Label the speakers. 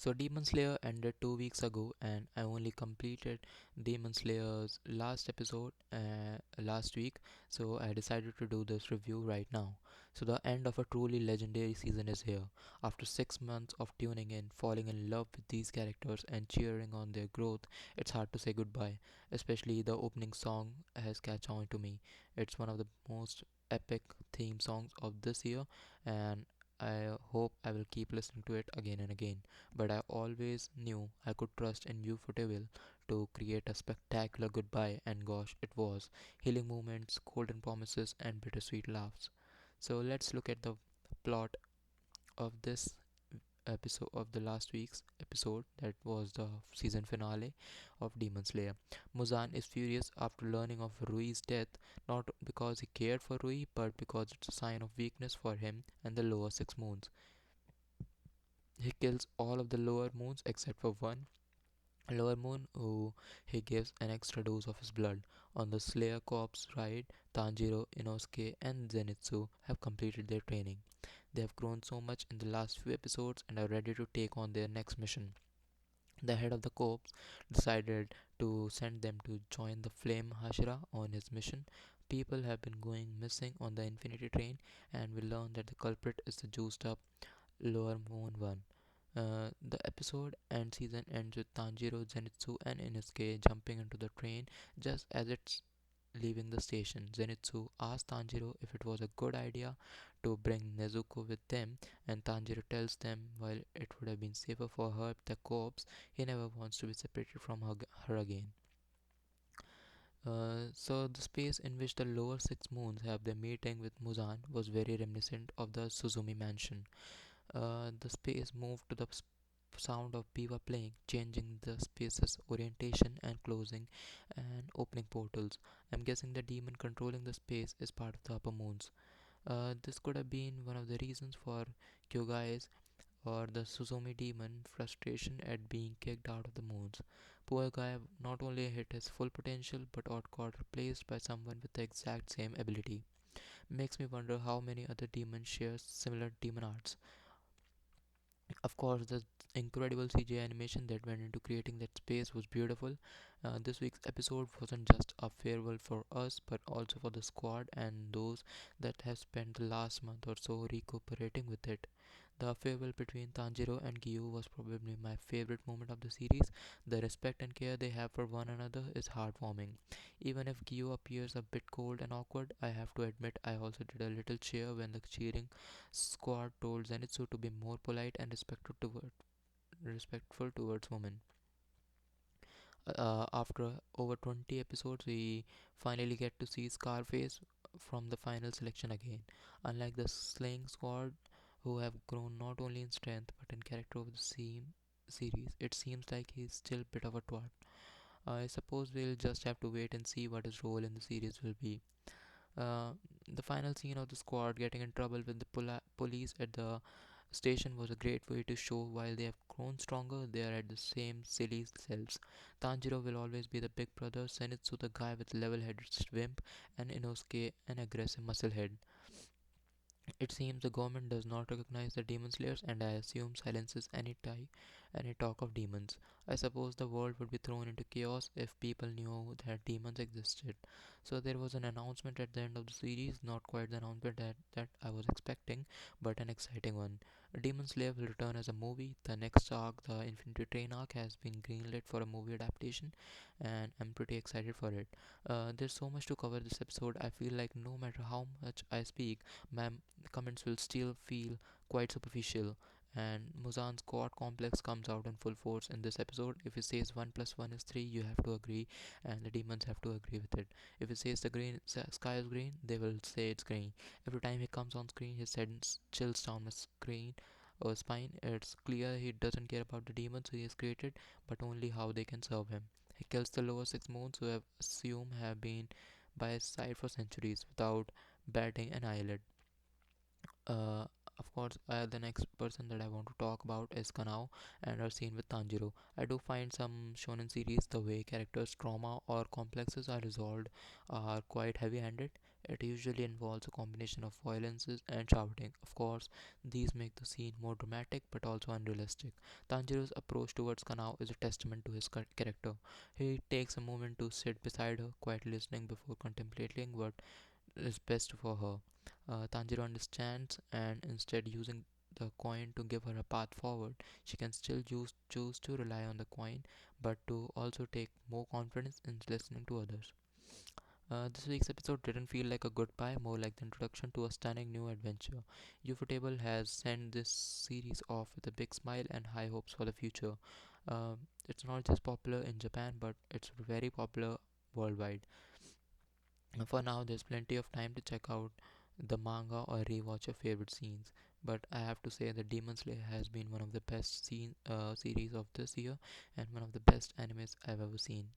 Speaker 1: So Demon Slayer ended 2 weeks ago, and I only completed Demon Slayer's last episode last week. So I decided to do this review right now. So the end of a truly legendary season is here. After 6 months of tuning in, falling in love with these characters, and cheering on their growth, it's hard to say goodbye. Especially the opening song has catch on to me. It's one of the most epic theme songs of this year, and I hope I will keep listening to it again and again. But I always knew I could trust in Ufotable to create a spectacular goodbye, and gosh, it was. Healing moments, golden promises, and bittersweet laughs. So let's look at the plot of this episode of the last week's episode, that was the season finale of Demon Slayer. Muzan is furious after learning of Rui's death, not because he cared for Rui, but because it's a sign of weakness for him and the lower six moons. He kills all of the lower moons except for one lower moon, who he gives an extra dose of his blood. On the Slayer Corps ride, Tanjiro, Inosuke, and Zenitsu have completed their training. They have grown so much in the last few episodes and are ready to take on their next mission. The head of the corps decided to send them to join the Flame Hashira on his mission. People have been going missing on the Infinity Train, and we learn that the culprit is the juiced up Lower Moon One. The episode and season ends with Tanjiro, Zenitsu, and Inosuke jumping into the train just as it's leaving the station. Zenitsu asks Tanjiro if it was a good idea to bring Nezuko with them, and Tanjiro tells them while it would have been safer for her, the corpse, he never wants to be separated from her again. So the space in which the lower six moons have their meeting with Muzan was very reminiscent of the Suzumi mansion. The space moved to the sound of Biwa playing, changing the space's orientation and closing and opening portals. I'm guessing the demon controlling the space is part of the upper moons. This could have been one of the reasons for Kyogai's or the Suzumi demon frustration at being kicked out of the moons. Poor guy not only hit his full potential but got replaced by someone with the exact same ability. Makes me wonder how many other demons share similar demon arts. Of course, the incredible CGI animation that went into creating that space was beautiful. This week's episode wasn't just a farewell for us, but also for the squad and those that have spent the last month or so recuperating with it. The farewell between Tanjiro and Gyu was probably my favorite moment of the series. The respect and care they have for one another is heartwarming. Even if Gyu appears a bit cold and awkward, I have to admit I also did a little cheer when the cheering squad told Zenitsu to be more polite and respectful towards women. After over 20 episodes, we finally get to see Scarface from the final selection again. Unlike the Slaying Squad, who have grown not only in strength but in character over the series, it seems like he's still a bit of a twat. I suppose we'll just have to wait and see what his role in the series will be. Uh, the final scene of the squad getting in trouble with the police at the station was a great way to show while they have grown stronger, they are at the same silly selves. Tanjiro will always be the big brother, Zenitsu the guy with level headed wimp, and Inosuke an aggressive musclehead. It seems the government does not recognize the demon slayers, and I assume silences any talk of demons. I suppose the world would be thrown into chaos if people knew that demons existed. So there was an announcement at the end of the series, not quite the announcement that I was expecting, but an exciting one. Demon Slayer will return as a movie. The next arc, the Infinity Train arc, has been greenlit for a movie adaptation, and I'm pretty excited for it. There's so much to cover this episode. I feel like no matter how much I speak, my comments will still feel quite superficial. And Muzan's God complex comes out in full force in this episode. If he says 1 plus 1 is 3, you have to agree, and the demons have to agree with it. If he says the sky is green, they will say it's green. Every time he comes on screen, his head chills down my screen or spine. It's clear he doesn't care about the demons he has created, but only how they can serve him. He kills the lower six moons who have assumed have been by his side for centuries without batting an eyelid. Uh, of course, the next person that I want to talk about is Kanao and her scene with Tanjiro. I do find some shonen series the way characters' trauma or complexes are resolved are quite heavy-handed. It usually involves a combination of violences and shouting. Of course, these make the scene more dramatic but also unrealistic. Tanjiro's approach towards Kanao is a testament to his character. He takes a moment to sit beside her, quietly listening before contemplating what is best for her. Tanjiro understands and instead using the coin to give her a path forward. She can still choose to rely on the coin, but to also take more confidence in listening to others. This week's episode didn't feel like a goodbye, more like the introduction to a stunning new adventure. Ufotable has sent this series off with a big smile and high hopes for the future. It's not just popular in Japan, but it's very popular worldwide. For now, there's plenty of time to check out the manga or rewatch your favorite scenes. But I have to say that Demon Slayer has been one of the best series of this year and one of the best animes I've ever seen.